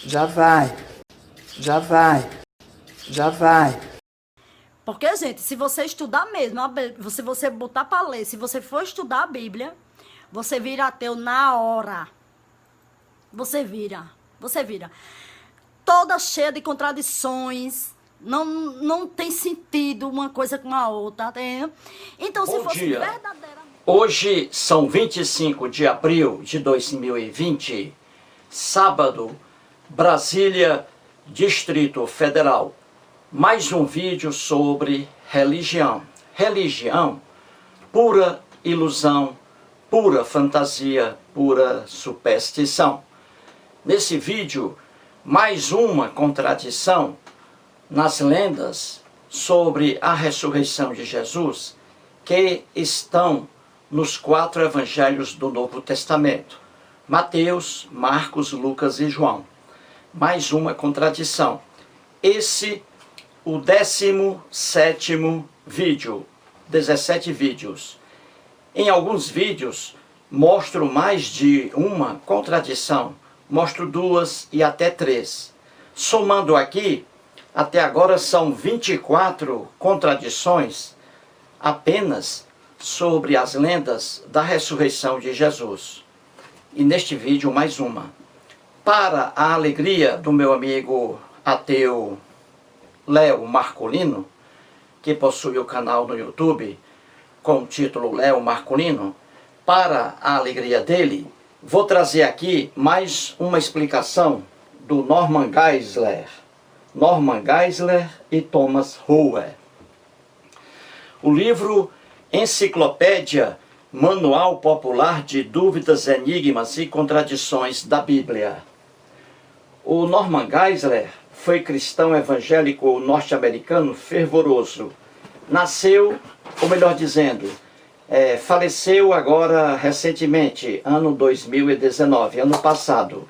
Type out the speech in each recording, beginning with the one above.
Já vai, já vai, já vai. Porque, gente, se você estudar mesmo, se você botar para ler, se você for estudar a Bíblia, você vira ateu na hora. Você vira. Toda cheia de contradições. Não tem sentido uma coisa com a outra, tá entendendo? Então, se Bom fosse dia. verdadeiramente... Hoje são 25 de abril de 2020, sábado, Brasília, Distrito Federal. Mais um vídeo sobre religião. Religião, pura ilusão, pura fantasia, pura superstição. Nesse vídeo, mais uma contradição nas lendas sobre a ressurreição de Jesus que estão nos 4 evangelhos do Novo Testamento: Mateus, Marcos, Lucas e João. Mais uma contradição. Esse, o 17º vídeo, 17 vídeos. Em alguns vídeos, mostro mais de uma contradição, mostro 2 e até 3. Somando aqui, até agora são 24 contradições apenas sobre as lendas da ressurreição de Jesus. E neste vídeo mais uma. Para a alegria do meu amigo ateu Léo Marcolino, que possui o canal no YouTube com o título Léo Marcolino, para a alegria dele, vou trazer aqui mais uma explicação do Norman Geisler. Norman Geisler e Thomas Rowe. O livro Enciclopédia Manual Popular de Dúvidas, Enigmas e Contradições da Bíblia. O Norman Geisler foi cristão evangélico norte-americano fervoroso. Nasceu, ou melhor dizendo, faleceu agora recentemente, ano 2019, ano passado.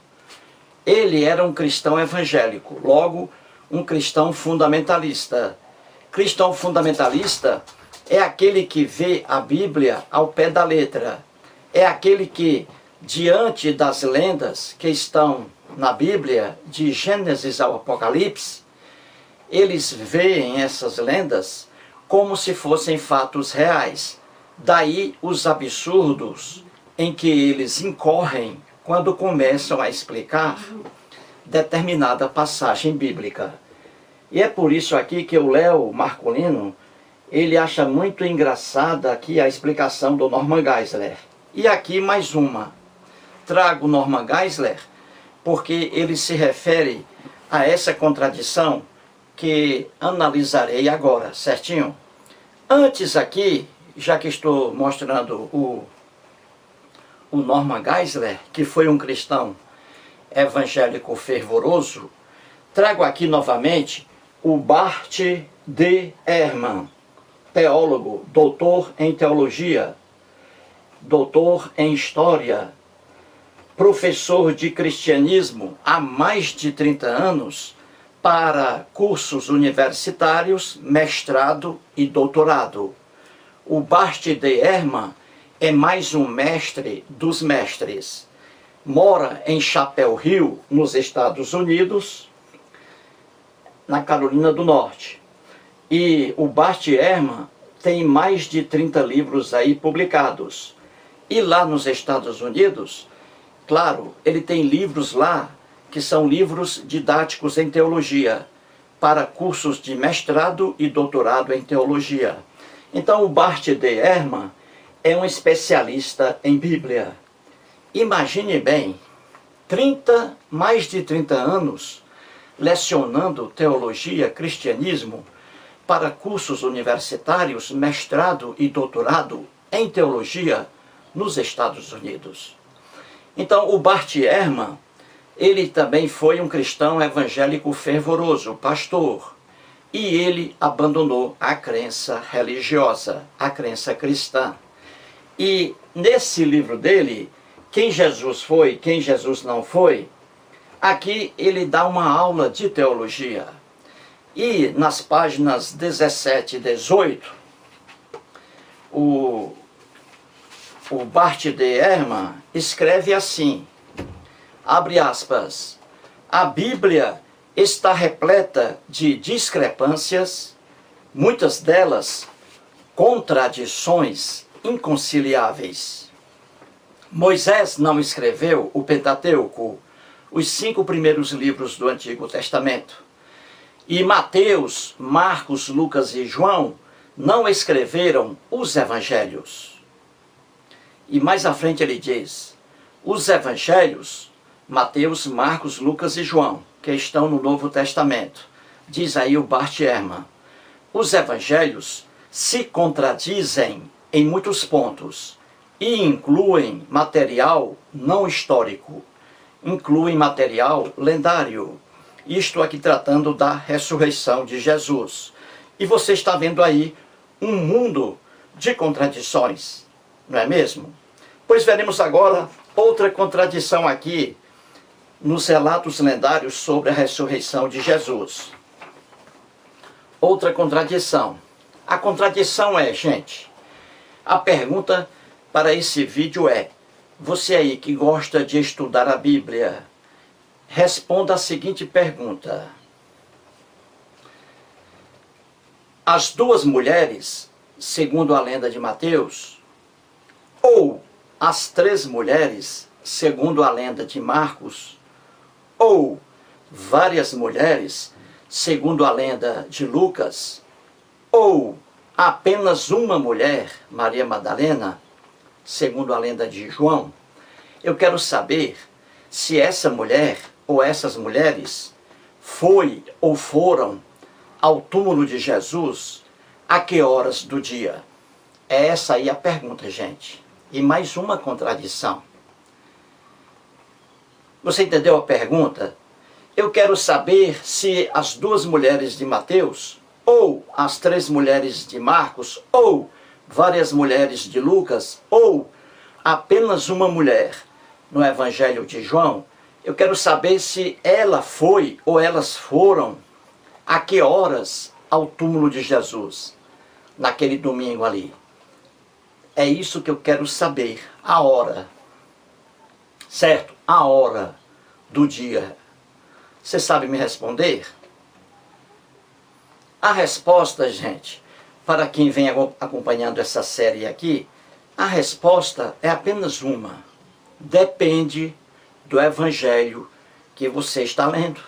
Ele era um cristão evangélico, logo um cristão fundamentalista. Cristão fundamentalista é aquele que vê a Bíblia ao pé da letra. É aquele que, diante das lendas que estão na Bíblia, de Gênesis ao Apocalipse, eles veem essas lendas como se fossem fatos reais. Daí os absurdos em que eles incorrem quando começam a explicar determinada passagem bíblica. E é por isso aqui que o Léo Marcolino, ele acha muito engraçada aqui a explicação do Norman Geisler. E aqui mais uma. Trago Norman Geisler porque ele se refere a essa contradição que analisarei agora, certinho? Antes aqui, já que estou mostrando o Norman Geisler, que foi um cristão evangélico fervoroso, trago aqui novamente o Bart D. Ehrman, teólogo, doutor em teologia, doutor em história, professor de cristianismo há mais de 30 anos para cursos universitários, mestrado e doutorado. O Bart D. Ehrman é mais um mestre dos mestres. Mora em Chapel Hill, nos Estados Unidos, na Carolina do Norte. E o Bart Ehrman tem mais de 30 livros aí publicados. E lá nos Estados Unidos, claro, ele tem livros lá que são livros didáticos em teologia, para cursos de mestrado e doutorado em teologia. Então o Bart D. Ehrman é um especialista em Bíblia. Imagine bem, mais de 30 anos lecionando teologia, cristianismo, para cursos universitários, mestrado e doutorado em teologia nos Estados Unidos. Então, o Bart Ehrman, ele também foi um cristão evangélico fervoroso, pastor, e ele abandonou a crença religiosa, a crença cristã. E nesse livro dele, Quem Jesus Foi, Quem Jesus Não Foi, aqui ele dá uma aula de teologia. E nas páginas 17 e 18, o Bart D. Ehrman escreve assim, abre aspas, A Bíblia está repleta de discrepâncias, muitas delas contradições inconciliáveis. Moisés não escreveu o Pentateuco, os 5 primeiros livros do Antigo Testamento. E Mateus, Marcos, Lucas e João não escreveram os evangelhos. E mais à frente ele diz, os evangelhos, Mateus, Marcos, Lucas e João, que estão no Novo Testamento. Diz aí o Bart Ehrman, os evangelhos se contradizem em muitos pontos e incluem material não histórico, incluem material lendário. Isto aqui tratando da ressurreição de Jesus. E você está vendo aí um mundo de contradições, não é mesmo? Pois veremos agora outra contradição aqui nos relatos lendários sobre a ressurreição de Jesus. Outra contradição. A contradição é, gente, a pergunta para esse vídeo é, você aí que gosta de estudar a Bíblia, responda a seguinte pergunta. As 2 mulheres, segundo a lenda de Mateus, ou as 3 mulheres, segundo a lenda de Marcos, ou várias mulheres, segundo a lenda de Lucas, ou apenas uma mulher, Maria Madalena, segundo a lenda de João, eu quero saber se essa mulher ou essas mulheres foi ou foram ao túmulo de Jesus a que horas do dia? É essa aí a pergunta, gente. E mais uma contradição. Você entendeu a pergunta? Eu quero saber se as 2 mulheres de Mateus, ou as 3 mulheres de Marcos, ou várias mulheres de Lucas, ou apenas uma mulher no Evangelho de João, eu quero saber se ela foi ou elas foram a que horas ao túmulo de Jesus, naquele domingo ali. É isso que eu quero saber, a hora. Certo? A hora do dia. Você sabe me responder? A resposta, gente, para quem vem acompanhando essa série aqui, a resposta é apenas uma. Depende do evangelho que você está lendo.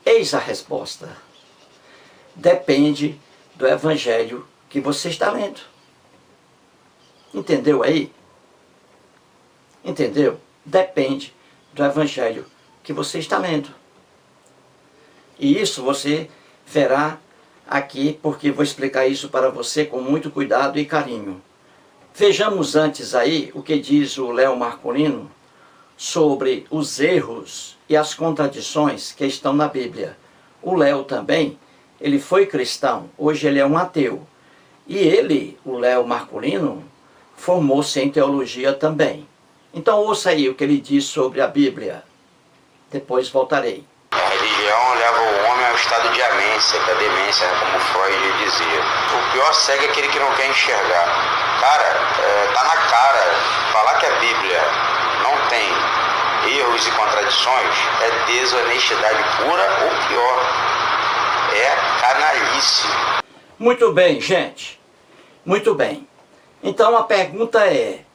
Eis a resposta. Depende do evangelho que você está lendo. Entendeu aí? Entendeu? Depende do evangelho que você está lendo. E isso você verá aqui, porque vou explicar isso para você com muito cuidado e carinho. Vejamos antes aí o que diz o Léo Marcolino sobre os erros e as contradições que estão na Bíblia. O Léo também, ele foi cristão, hoje ele é um ateu. E ele, o Léo Marcolino, formou-se em teologia também. Então ouça aí o que ele diz sobre a Bíblia. Depois voltarei. A religião leva o homem ao estado de amência, da demência, como Freud dizia. O pior cego é aquele que não quer enxergar. Cara, tá na cara. Falar que a Bíblia não tem erros e contradições é desonestidade pura ou pior, é canalice. Muito bem, gente. Muito bem. Então a pergunta é,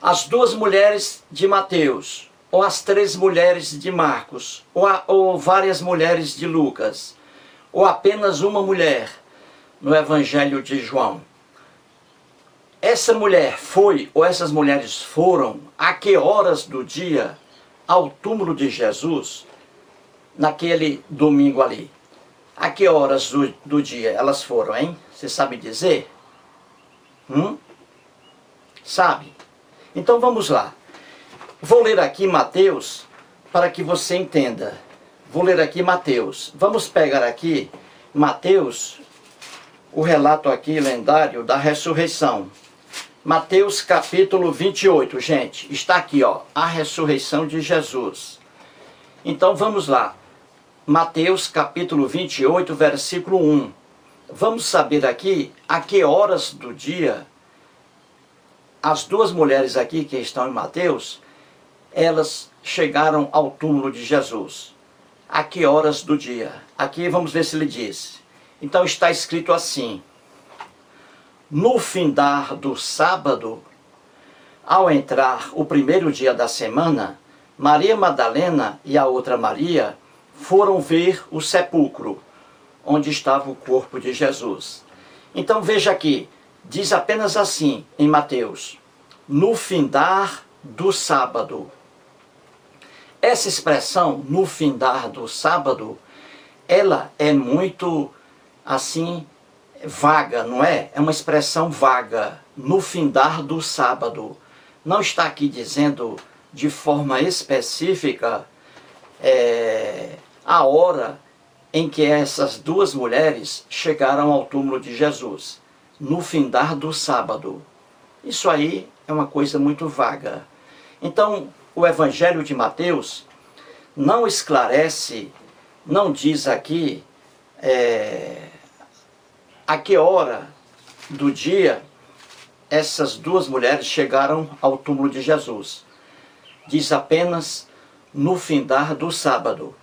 as 2 mulheres de Mateus, ou as 3 mulheres de Marcos, ou várias mulheres de Lucas, ou apenas uma mulher no Evangelho de João, essa mulher foi, ou essas mulheres foram, a que horas do dia ao túmulo de Jesus, naquele domingo ali? A que horas do dia elas foram, hein? Você sabe dizer? Sabe? Então vamos lá. Vou ler aqui Mateus para que você entenda. Vou ler aqui Mateus. Vamos pegar aqui Mateus, o relato aqui lendário da ressurreição. Mateus capítulo 28, gente. Está aqui, ó, a ressurreição de Jesus. Então vamos lá. Mateus capítulo 28, versículo 1. Vamos saber aqui a que horas do dia as 2 mulheres aqui que estão em Mateus, elas chegaram ao túmulo de Jesus? A que horas do dia? Aqui vamos ver se ele diz. Então está escrito assim: no findar do sábado, ao entrar o primeiro dia da semana, Maria Madalena e a outra Maria foram ver o sepulcro, onde estava o corpo de Jesus. Então veja aqui, diz apenas assim em Mateus: no findar do sábado. Essa expressão, no findar do sábado, ela é muito, assim, vaga, não é? É uma expressão vaga, no findar do sábado. Não está aqui dizendo de forma específica a hora em que essas duas mulheres chegaram ao túmulo de Jesus. No findar do sábado. Isso aí é uma coisa muito vaga. Então, o Evangelho de Mateus não esclarece, não diz aqui a que hora do dia essas duas mulheres chegaram ao túmulo de Jesus. Diz apenas no findar do sábado.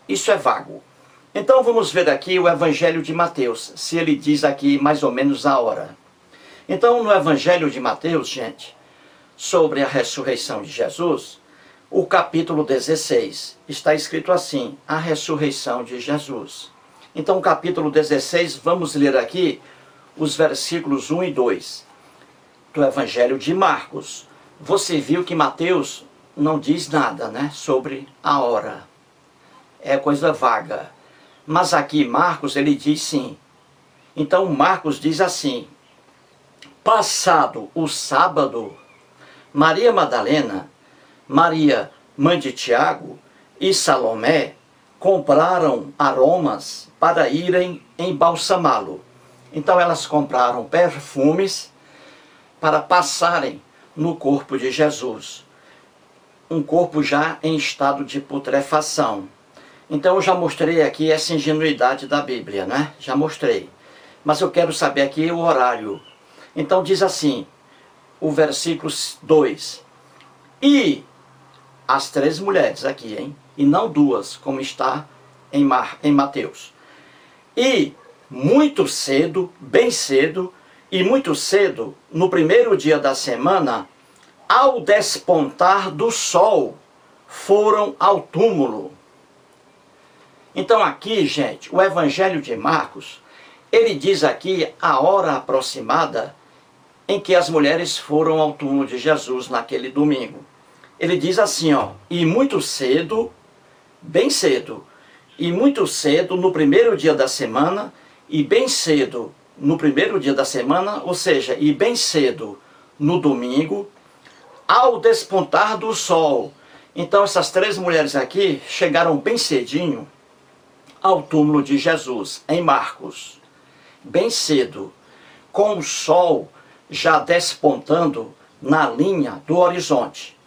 Isso é vago. Então vamos ver aqui o Evangelho de Mateus, se ele diz aqui mais ou menos a hora. Então no Evangelho de Mateus, gente, sobre a ressurreição de Jesus, o capítulo 16, está escrito assim: a ressurreição de Jesus. Então, capítulo 16, vamos ler aqui os versículos 1 e 2 do Evangelho de Marcos. Você viu que Mateus não diz nada, né, sobre a hora. É coisa vaga. Mas aqui Marcos, ele diz sim. Então, Marcos diz assim: passado o sábado, Maria Madalena, Maria, mãe de Tiago, e Salomé compraram aromas para irem embalsamá-lo. Então elas compraram perfumes para passarem no corpo de Jesus. Um corpo já em estado de putrefação. Então eu já mostrei aqui essa ingenuidade da Bíblia, né? Já mostrei. Mas eu quero saber aqui o horário. Então diz assim, o versículo 2. E as três mulheres aqui, hein? E não duas, como está em Mateus. E muito cedo, bem cedo, e muito cedo, no primeiro dia da semana, ao despontar do sol, foram ao túmulo. Então aqui, gente, o Evangelho de Marcos, ele diz aqui a hora aproximada em que as mulheres foram ao túmulo de Jesus naquele domingo. Ele diz assim, ó, e muito cedo, bem cedo, e muito cedo no primeiro dia da semana, e bem cedo no primeiro dia da semana, ou seja, e bem cedo no domingo, ao despontar do sol. Então essas três mulheres aqui chegaram bem cedinho ao túmulo de Jesus, em Marcos. Bem cedo, com o sol já despontando na linha do horizonte.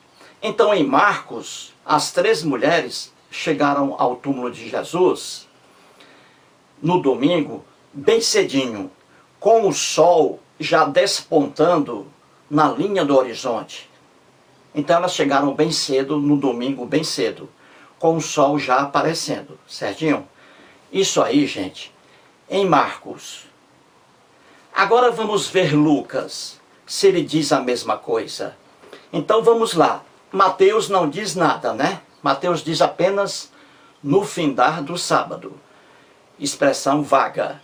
Então em Marcos, as três mulheres chegaram ao túmulo de Jesus no domingo, bem cedinho, com o sol já despontando na linha do horizonte. Então elas chegaram bem cedo, no domingo bem cedo, com o sol já aparecendo, certinho? Isso aí, gente, em Marcos. Agora vamos ver Lucas, se ele diz a mesma coisa. Então vamos lá. Mateus não diz nada, né? Mateus diz apenas no findar do sábado. Expressão vaga.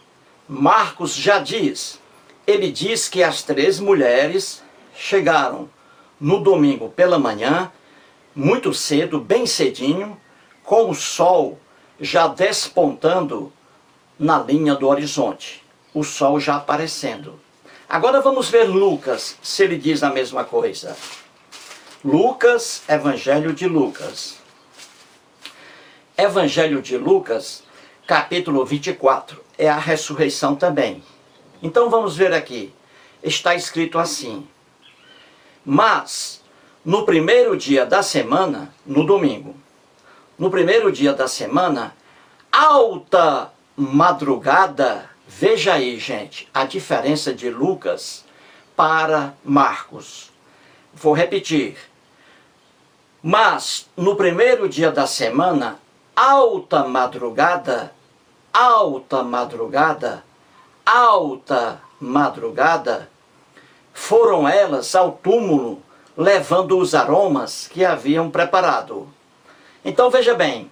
Marcos já diz. Ele diz que as três mulheres chegaram no domingo pela manhã, muito cedo, bem cedinho, com o sol já despontando na linha do horizonte. O sol já aparecendo. Agora vamos ver Lucas, se ele diz a mesma coisa. Lucas, Evangelho de Lucas. Evangelho de Lucas, capítulo 24, é a ressurreição também. Então vamos ver aqui. Está escrito assim: mas no primeiro dia da semana, no domingo, no primeiro dia da semana, alta madrugada, veja aí, gente, a diferença de Lucas para Marcos. Vou repetir. Mas no primeiro dia da semana, alta madrugada, foram elas ao túmulo, levando os aromas que haviam preparado. Então veja bem,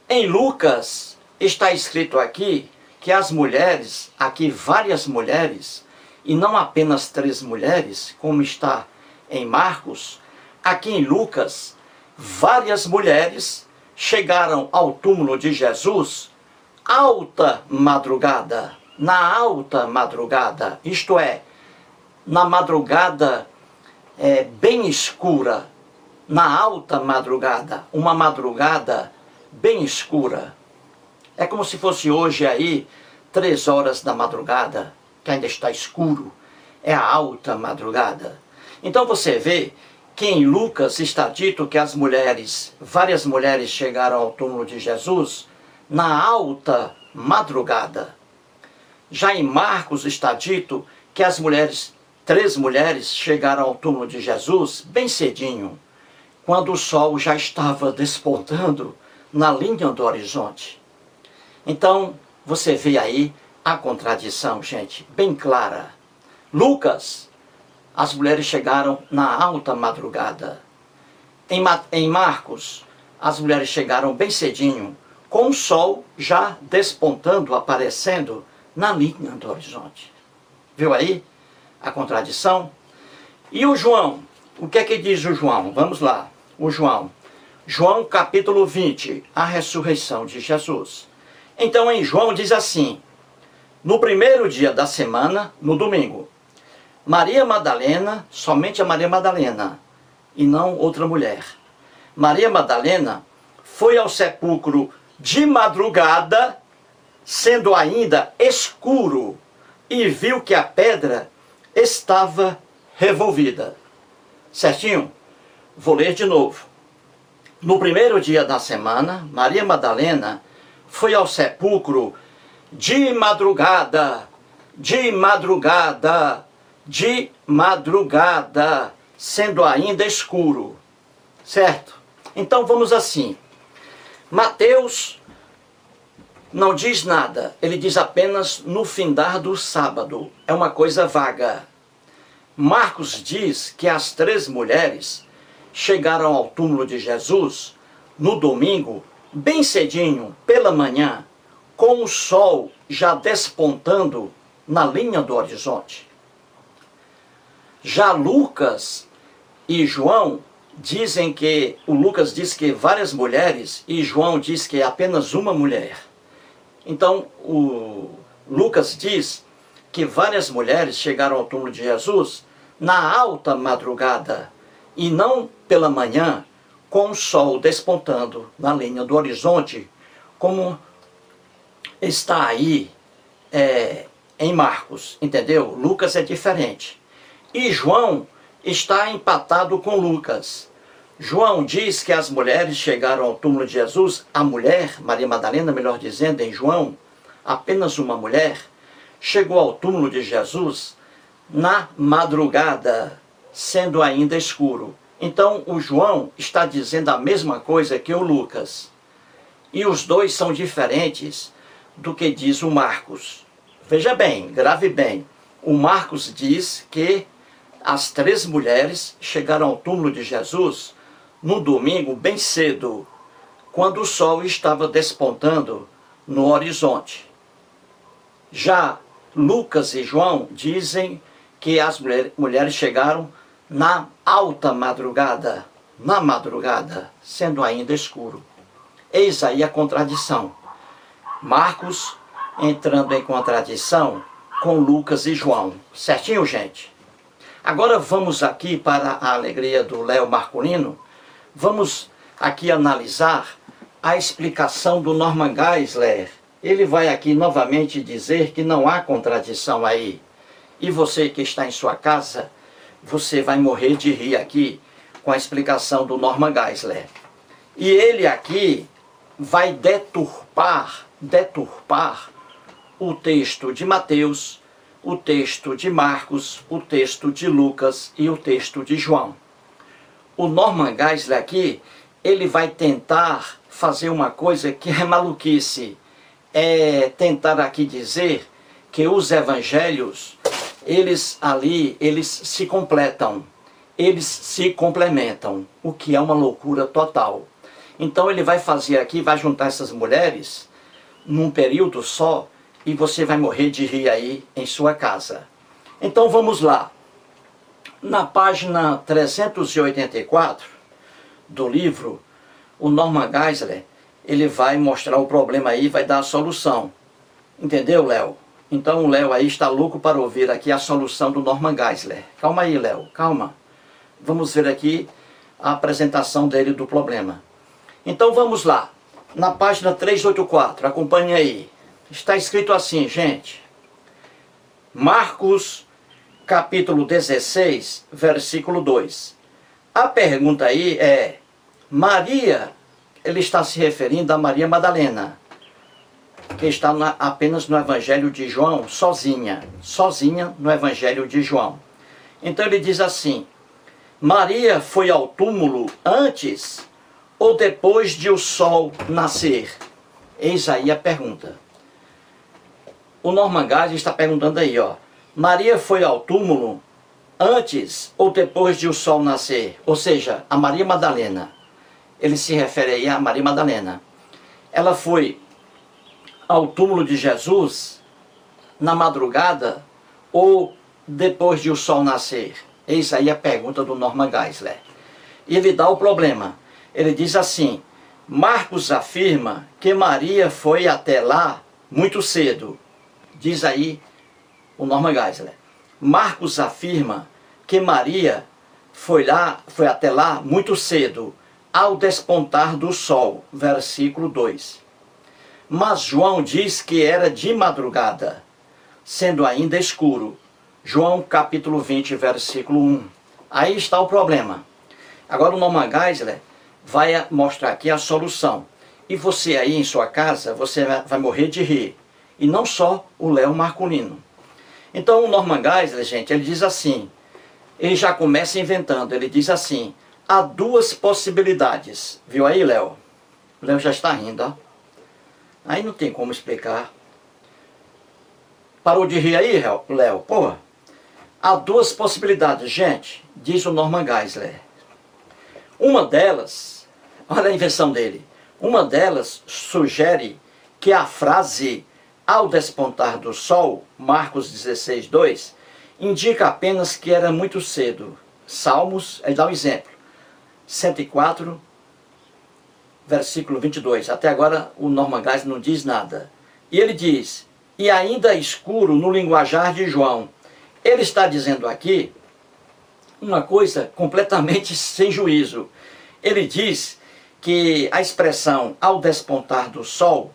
em Lucas está escrito aqui que as mulheres, aqui várias mulheres, e não apenas 3 mulheres, como está em Marcos, aqui em Lucas, várias mulheres chegaram ao túmulo de Jesus alta madrugada, na alta madrugada, isto é, na madrugada bem escura, na alta madrugada, uma madrugada bem escura. É como se fosse hoje aí, 3 horas da madrugada, que ainda está escuro, é a alta madrugada. Então você vê que em Lucas está dito que as mulheres, várias mulheres chegaram ao túmulo de Jesus na alta madrugada. Já em Marcos está dito que as mulheres, 3 mulheres chegaram ao túmulo de Jesus bem cedinho, quando o sol já estava despontando na linha do horizonte. Então, você vê aí a contradição, gente, bem clara. Lucas, as mulheres chegaram na alta madrugada. Em Marcos, as mulheres chegaram bem cedinho, com o sol já despontando, aparecendo na linha do horizonte. Viu aí a contradição? E o João? O que é que diz o João? Vamos lá. O João. João capítulo 20, a ressurreição de Jesus. Então em João diz assim: no primeiro dia da semana, no domingo, Maria Madalena, somente a Maria Madalena, e não outra mulher. Maria Madalena foi ao sepulcro de madrugada, sendo ainda escuro, e viu que a pedra estava revolvida. Certinho? Vou ler de novo. No primeiro dia da semana, Maria Madalena foi ao sepulcro de madrugada, sendo ainda escuro. Certo? Então vamos assim. Mateus não diz nada, ele diz apenas no findar do sábado. É uma coisa vaga. Marcos diz que as 3 mulheres chegaram ao túmulo de Jesus no domingo, bem cedinho, pela manhã, com o sol já despontando na linha do horizonte. Já Lucas e João dizem que, o Lucas diz que várias mulheres e João diz que é apenas uma mulher. Então o Lucas diz que várias mulheres chegaram ao túmulo de Jesus na alta madrugada e não pela manhã, com o sol despontando na linha do horizonte, como está aí em Marcos, entendeu? Lucas é diferente. E João está empatado com Lucas. João diz que as mulheres chegaram ao túmulo de Jesus, a mulher, Maria Madalena, melhor dizendo, em João, apenas uma mulher, chegou ao túmulo de Jesus na madrugada, sendo ainda escuro. Então o João está dizendo a mesma coisa que o Lucas. E os dois são diferentes do que diz o Marcos. Veja bem, grave bem. O Marcos diz que as 3 mulheres chegaram ao túmulo de Jesus no domingo bem cedo, quando o sol estava despontando no horizonte. Já Lucas e João dizem que as mulheres chegaram na alta madrugada, sendo ainda escuro. Eis aí a contradição. Marcos entrando em contradição com Lucas e João. Certinho, gente? Agora vamos aqui, para a alegria do Léo Marcolino, vamos aqui analisar a explicação do Norman Geisler. Ele vai aqui novamente dizer que não há contradição aí. E você que está em sua casa, você vai morrer de rir aqui com a explicação do Norman Geisler. E ele aqui vai deturpar o texto de Mateus, o texto de Marcos, o texto de Lucas e o texto de João. o Norman Geisler aqui, ele vai tentar fazer uma coisa que é maluquice. É tentar aqui dizer que os evangelhos, eles se completam, eles se complementam, o que é uma loucura total. Então ele vai fazer aqui, vai juntar essas mulheres num período só e você vai morrer de rir aí em sua casa. Então vamos lá. Na página 384 do livro, o Norman Geisler, ele vai mostrar o problema aí, vai dar a solução. Entendeu, Léo? Então o Léo aí está louco para ouvir aqui a solução do Norman Geisler. Calma aí, Léo, calma. Vamos ver aqui a apresentação dele do problema. Então vamos lá. Na página 384, acompanhe aí. Está escrito assim, gente. Marcos, capítulo 16, versículo 2. A pergunta aí é, Maria, ele está se referindo a Maria Madalena, que está apenas no Evangelho de João, sozinha no Evangelho de João. Então ele diz assim, Maria foi ao túmulo antes ou depois de o sol nascer? Eis aí a pergunta. O Norman Geisler está perguntando aí, ó, Maria foi ao túmulo antes ou depois de o sol nascer? Ou seja, a Maria Madalena. Ele se refere aí a Maria Madalena. Ela foi ao túmulo de Jesus na madrugada ou depois de o sol nascer? Eis aí a pergunta do Norman Geisler. E ele dá o problema. Ele diz assim, Marcos afirma que Maria foi até lá muito cedo. Diz aí o Norman Geisler. Marcos afirma que Maria foi até lá muito cedo, ao despontar do sol. Versículo 2. Mas João diz que era de madrugada, sendo ainda escuro. João capítulo 20, versículo 1. Aí está o problema. Agora o Norman Geisler vai mostrar aqui a solução. E você aí em sua casa, você vai morrer de rir. E não só o Léo Marculino. Então o Norman Geisler, gente, ele diz assim, ele já começa inventando, ele diz assim, há duas possibilidades. Viu aí, Léo? O Léo já está rindo, ó. Aí não tem como explicar. Parou de rir aí, Léo? Porra. Há duas possibilidades, gente, diz o Norman Geisler. Uma delas, olha a invenção dele, uma delas sugere que a frase ao despontar do sol, Marcos 16, 2, indica apenas que era muito cedo. Salmos, ele dá um exemplo, 104, versículo 22. Até agora o Norman Geisler não diz nada. E ele diz, e ainda escuro no linguajar de João. Ele está dizendo aqui uma coisa completamente sem juízo. Ele diz que a expressão ao despontar do sol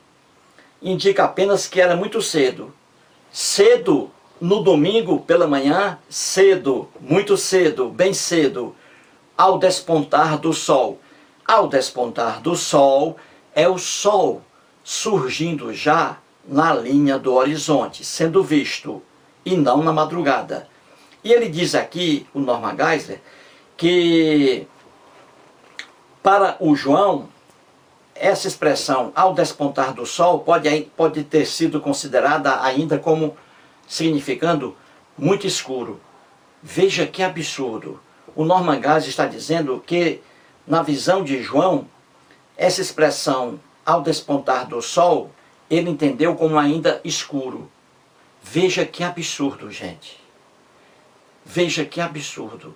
indica apenas que era muito cedo. Cedo no domingo pela manhã, cedo, muito cedo, bem cedo, ao despontar do sol. Ao despontar do sol é o sol surgindo já na linha do horizonte, sendo visto, e não na madrugada. E ele diz aqui, o Norman Geisler, que para o João, essa expressão ao despontar do sol pode ter sido considerada ainda como significando muito escuro. Veja que absurdo. O Norman Geisler está dizendo que na visão de João, essa expressão ao despontar do sol, ele entendeu como ainda escuro. Veja que absurdo, gente. Veja que absurdo.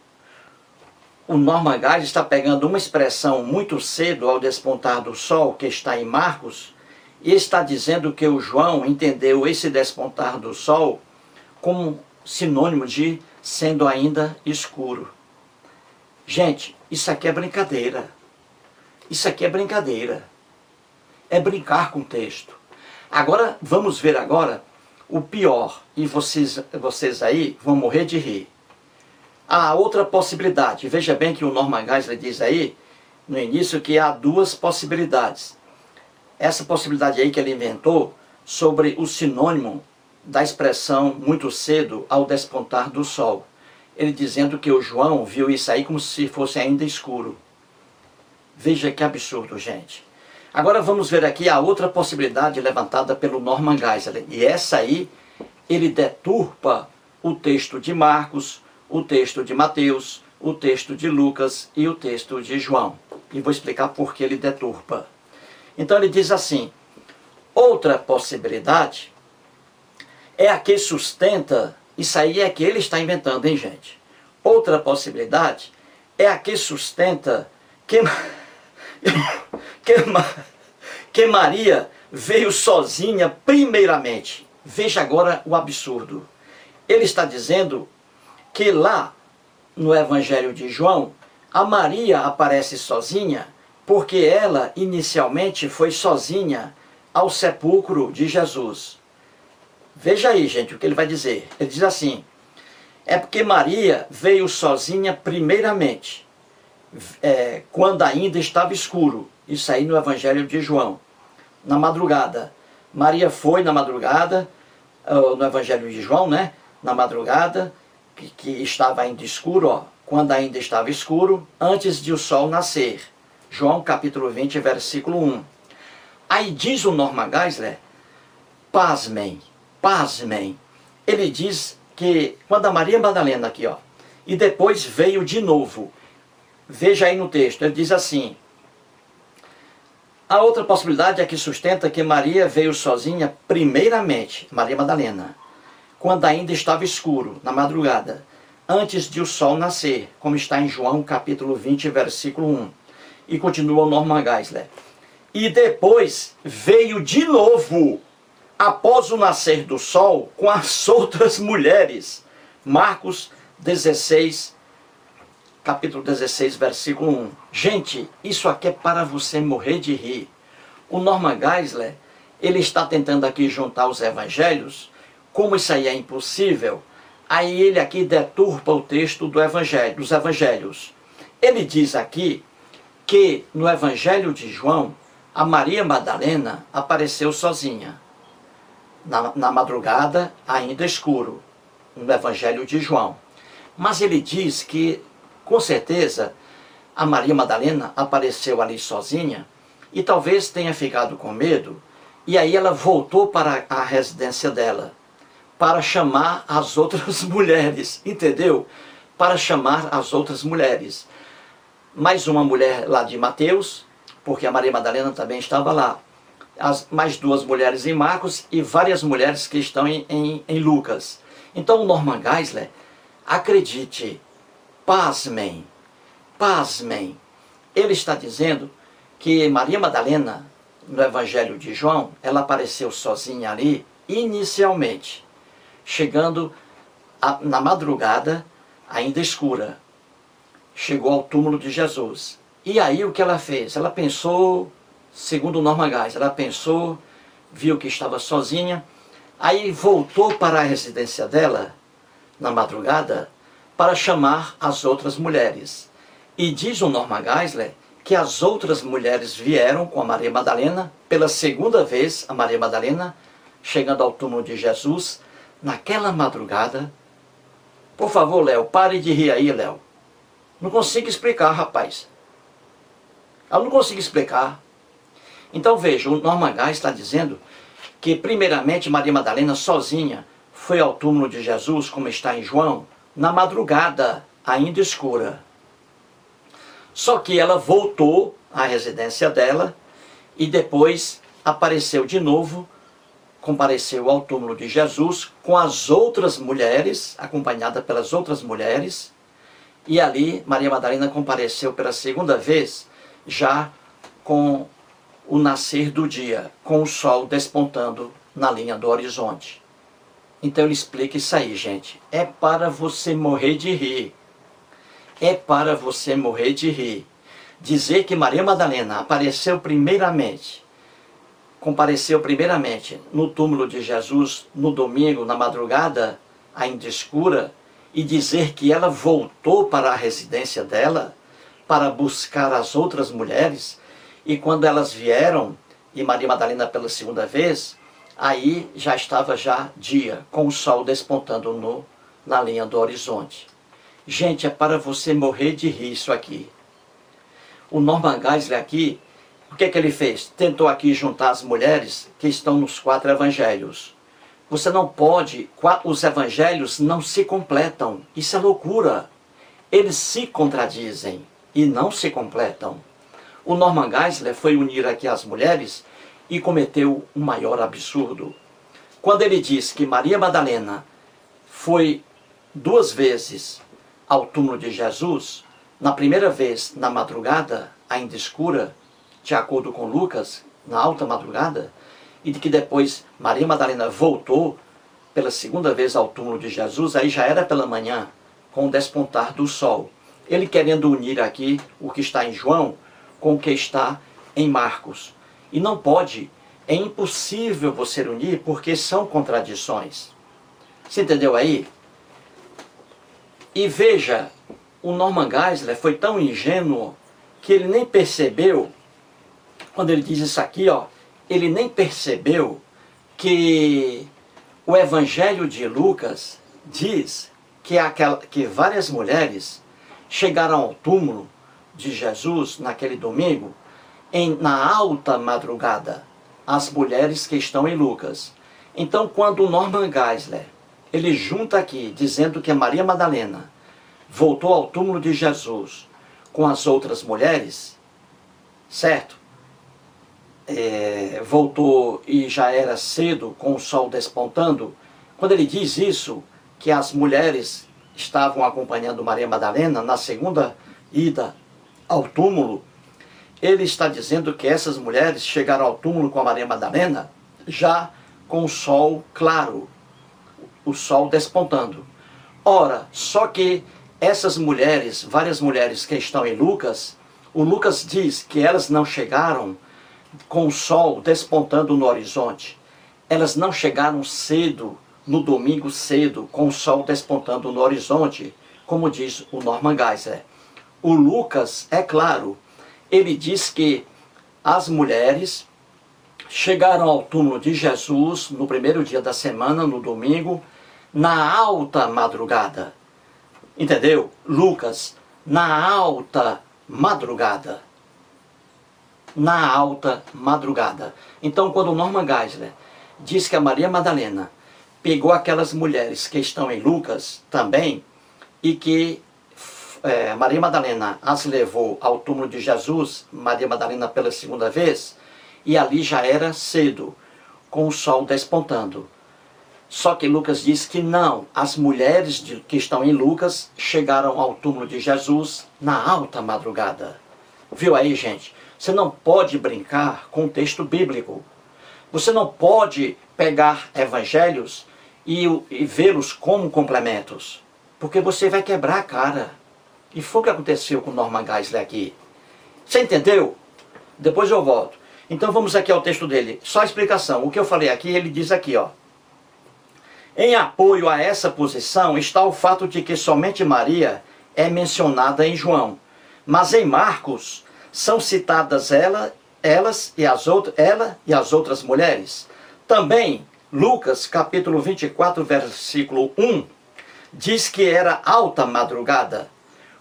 O Norman Geisler está pegando uma expressão muito cedo ao despontar do sol, que está em Marcos, e está dizendo que o João entendeu esse despontar do sol como sinônimo de sendo ainda escuro. Gente, isso aqui é brincadeira. Isso aqui é brincadeira. É brincar com o texto. Agora, vamos ver agora o pior. E vocês aí vão morrer de rir. Há outra possibilidade. Veja bem que o Norman Geisler diz aí, no início, que há duas possibilidades. Essa possibilidade aí que ele inventou sobre o sinônimo da expressão muito cedo ao despontar do sol. ele dizendo que o João viu isso aí como se fosse ainda escuro. Veja que absurdo, gente. Agora vamos ver aqui a outra possibilidade levantada pelo Norman Geisler. E essa aí, ele deturpa o texto de Marcos, o texto de Mateus, o texto de Lucas e o texto de João. E vou explicar por que ele deturpa. Então ele diz assim: outra possibilidade é a que sustenta, isso aí é que ele está inventando, hein, gente? Outra possibilidade é a que sustenta que Maria veio sozinha primeiramente. Veja agora o absurdo. Ele está dizendo que lá no Evangelho de João, a Maria aparece sozinha porque ela inicialmente foi sozinha ao sepulcro de Jesus. Veja aí, gente, o que ele vai dizer. Ele diz assim: é porque Maria veio sozinha primeiramente, quando ainda estava escuro. Isso aí no Evangelho de João. Na madrugada. Maria foi na madrugada, no Evangelho de João, né? Na madrugada, que estava ainda escuro, ó, quando ainda estava escuro, antes de o sol nascer. João capítulo 20, versículo 1. Aí diz o Norman Geisler, pasmem, pasmem. Ele diz que quando a Maria Madalena aqui, ó, e depois veio de novo. Veja aí no texto, ele diz assim: a outra possibilidade é que sustenta que Maria veio sozinha primeiramente, Maria Madalena, quando ainda estava escuro, na madrugada, antes de o sol nascer, como está em João capítulo 20, versículo 1. E continua o Norman Geisler. E depois veio de novo, após o nascer do sol, com as outras mulheres. Marcos 16, capítulo 16, versículo 1. Gente, isso aqui é para você morrer de rir. O Norman Geisler, ele está tentando aqui juntar os evangelhos. Como isso aí é impossível, aí ele aqui deturpa o texto dos evangelhos. Ele diz aqui que no Evangelho de João, a Maria Madalena apareceu sozinha, na madrugada, ainda escuro, no Evangelho de João. Mas ele diz que, com certeza, a Maria Madalena apareceu ali sozinha e talvez tenha ficado com medo, e aí ela voltou para a residência dela, para chamar as outras mulheres, entendeu? Para chamar as outras mulheres. Mais uma mulher lá de Mateus, porque a Maria Madalena também estava lá. Mais duas mulheres em Marcos e várias mulheres que estão em Lucas. Então o Norman Geisler, acredite, pasmem, pasmem. Ele está dizendo que Maria Madalena, no Evangelho de João, ela apareceu sozinha ali, inicialmente, chegando na madrugada, ainda escura. Chegou ao túmulo de Jesus. E aí o que ela fez? Ela pensou, segundo o Norman Geisler, ela pensou, viu que estava sozinha, aí voltou para a residência dela, na madrugada, para chamar as outras mulheres. E diz o Norman Geisler que as outras mulheres vieram com a Maria Madalena, pela segunda vez, a Maria Madalena, chegando ao túmulo de Jesus, naquela madrugada. Por favor, Léo, pare de rir aí, Léo. Não consigo explicar, rapaz. Eu não consigo explicar. Então veja, o Norman Geisler está dizendo que primeiramente Maria Madalena sozinha foi ao túmulo de Jesus, como está em João, na madrugada, ainda escura. Só que ela voltou à residência dela e depois apareceu de novo, compareceu ao túmulo de Jesus com as outras mulheres, acompanhada pelas outras mulheres, e ali Maria Madalena compareceu pela segunda vez, já com o nascer do dia, com o sol despontando na linha do horizonte. Então ele explica isso aí, gente. É para você morrer de rir. É para você morrer de rir. Dizer que Maria Madalena apareceu primeiramente, compareceu primeiramente no túmulo de Jesus no domingo, na madrugada, ainda escura, e dizer que ela voltou para a residência dela para buscar as outras mulheres, e quando elas vieram, e Maria Madalena pela segunda vez, aí já estava já dia, com o sol despontando na linha do horizonte. Gente, é para você morrer de rir isso aqui. O Norman Geisler aqui, o que é que ele fez? Tentou aqui juntar as mulheres que estão nos 4 evangelhos. Você não pode, os evangelhos não se completam. Isso é loucura. Eles se contradizem e não se completam. O Norman Geisler foi unir aqui as mulheres e cometeu o maior absurdo. Quando ele diz que Maria Madalena foi 2 vezes ao túmulo de Jesus, na primeira vez na madrugada, ainda escura, de acordo com Lucas, na alta madrugada, e de que depois Maria Madalena voltou pela 2ª vez ao túmulo de Jesus, aí já era pela manhã, com o despontar do sol. Ele querendo unir aqui o que está em João com o que está em Marcos. E não pode, é impossível você unir, porque são contradições. Você entendeu aí? E veja, o Norman Geisler foi tão ingênuo que ele nem percebeu, quando ele diz isso aqui, ó, ele nem percebeu que o Evangelho de Lucas diz que várias mulheres chegaram ao túmulo de Jesus naquele domingo na alta madrugada, as mulheres que estão em Lucas. Então, quando o Norman Geisler ele junta aqui, dizendo que a Maria Madalena voltou ao túmulo de Jesus com as outras mulheres, certo? Voltou e já era cedo, com o sol despontando. Quando ele diz isso, que as mulheres estavam acompanhando Maria Madalena na 2ª ida ao túmulo, ele está dizendo que essas mulheres chegaram ao túmulo com a Maria Madalena já com o sol claro, o sol despontando. Ora, só que essas mulheres, várias mulheres que estão em Lucas, o Lucas diz que elas não chegaram com o sol despontando no horizonte. Elas não chegaram cedo, no domingo cedo, com o sol despontando no horizonte, como diz o Norman Geisler. O Lucas, é claro, ele diz que as mulheres chegaram ao túmulo de Jesus no primeiro dia da semana, no domingo, na alta madrugada. Entendeu? Lucas, na alta madrugada. Na alta madrugada. Então, quando o Norman Geisler diz que a Maria Madalena pegou aquelas mulheres que estão em Lucas também, e que Maria Madalena as levou ao túmulo de Jesus, Maria Madalena pela 2ª vez, e ali já era cedo, com o sol despontando. Só que Lucas diz que não, as mulheres que estão em Lucas chegaram ao túmulo de Jesus na alta madrugada. Viu aí, gente? Você não pode brincar com o texto bíblico. Você não pode pegar evangelhos e vê-los como complementos, porque você vai quebrar a cara. E foi o que aconteceu com Norman Geisler aqui. Você entendeu? Depois eu volto. Então vamos aqui ao texto dele. Só a explicação. O que eu falei aqui, ele diz aqui, ó. Em apoio a essa posição está o fato de que somente Maria é mencionada em João. Mas em Marcos são citadas ela e as outras mulheres. Também Lucas, capítulo 24, versículo 1, diz que era alta madrugada,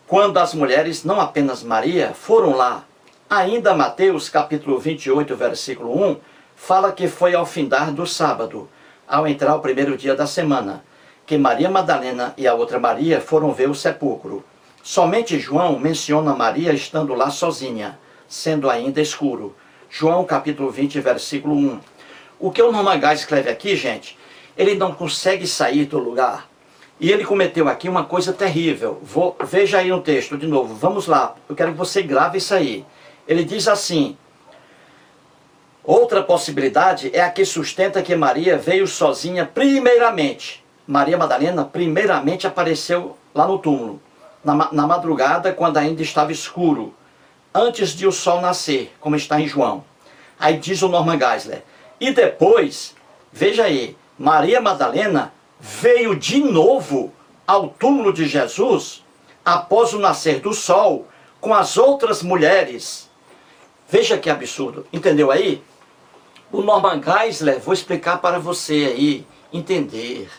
quando as mulheres, não apenas Maria, foram lá. Ainda Mateus, capítulo 28, versículo 1, fala que foi ao findar do sábado, ao entrar o primeiro dia da semana, que Maria Madalena e a outra Maria foram ver o sepulcro. Somente João menciona Maria estando lá sozinha, sendo ainda escuro. João capítulo 20, versículo 1. O que o Norman Geisler escreve aqui, gente, ele não consegue sair do lugar. E ele cometeu aqui uma coisa terrível. Veja aí no texto de novo, vamos lá, eu quero que você grave isso aí. Ele diz assim: outra possibilidade é a que sustenta que Maria veio sozinha primeiramente. Maria Madalena primeiramente apareceu lá no túmulo, na madrugada, quando ainda estava escuro, antes de o sol nascer, como está em João. Aí diz o Norman Geisler. E depois, veja aí, Maria Madalena veio de novo ao túmulo de Jesus, após o nascer do sol, com as outras mulheres. Veja que absurdo, entendeu aí? O Norman Geisler, vou explicar para você aí, entender.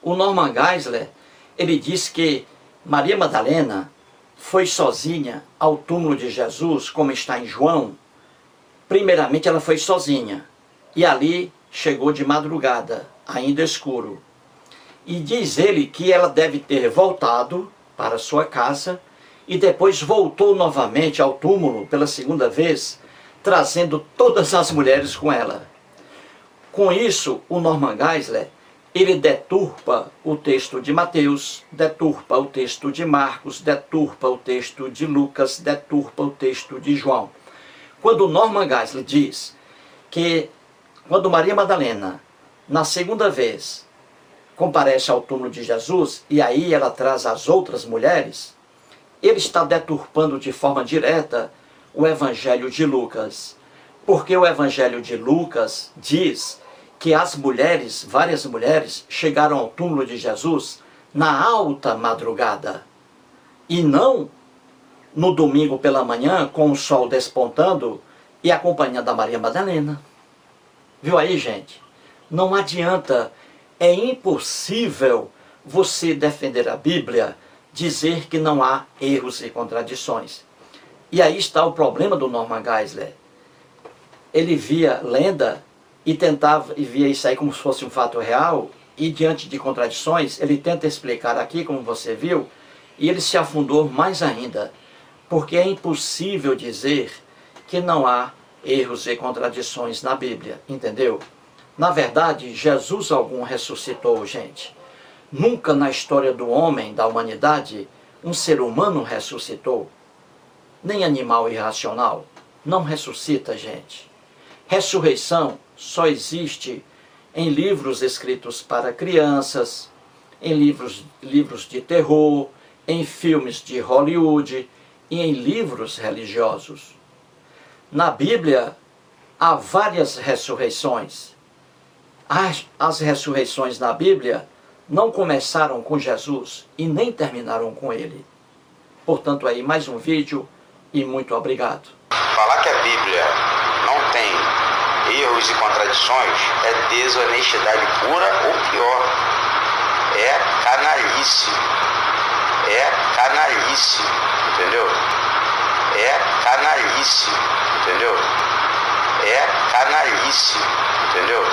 O Norman Geisler, ele diz que Maria Madalena foi sozinha ao túmulo de Jesus, como está em João. Primeiramente ela foi sozinha, e ali chegou de madrugada, ainda escuro. E diz ele que ela deve ter voltado para sua casa, e depois voltou novamente ao túmulo pela segunda vez, trazendo todas as mulheres com ela. Com isso, o Norman Geisler, ele deturpa o texto de Mateus, deturpa o texto de Marcos, deturpa o texto de Lucas, deturpa o texto de João. Quando o Norman Geisler diz que quando Maria Madalena, na segunda vez, comparece ao túmulo de Jesus, e aí ela traz as outras mulheres, ele está deturpando de forma direta o Evangelho de Lucas. Porque o Evangelho de Lucas diz que as mulheres, várias mulheres, chegaram ao túmulo de Jesus na alta madrugada. E não no domingo pela manhã, com o sol despontando e acompanhando a Maria Madalena. Viu aí, gente? Não adianta, é impossível você defender a Bíblia, dizer que não há erros e contradições. E aí está o problema do Norman Geisler. Ele via lenda e via isso aí como se fosse um fato real, e diante de contradições, ele tenta explicar aqui, como você viu, e ele se afundou mais ainda, porque é impossível dizer que não há erros e contradições na Bíblia, entendeu? Na verdade, Jesus algum ressuscitou, gente. Nunca na história do homem, da humanidade, um ser humano ressuscitou. Nem animal irracional. Não ressuscita, gente. Ressurreição só existe em livros escritos para crianças, em livros de terror, em filmes de Hollywood e em livros religiosos. Na Bíblia há várias ressurreições. As ressurreições na Bíblia não começaram com Jesus e nem terminaram com ele. Portanto, aí mais um vídeo e muito obrigado. Falar que a Bíblia não tem erros e contradições é desonestidade pura ou pior, é canalice. É canalice, entendeu? É canalice, entendeu? É canalice, entendeu?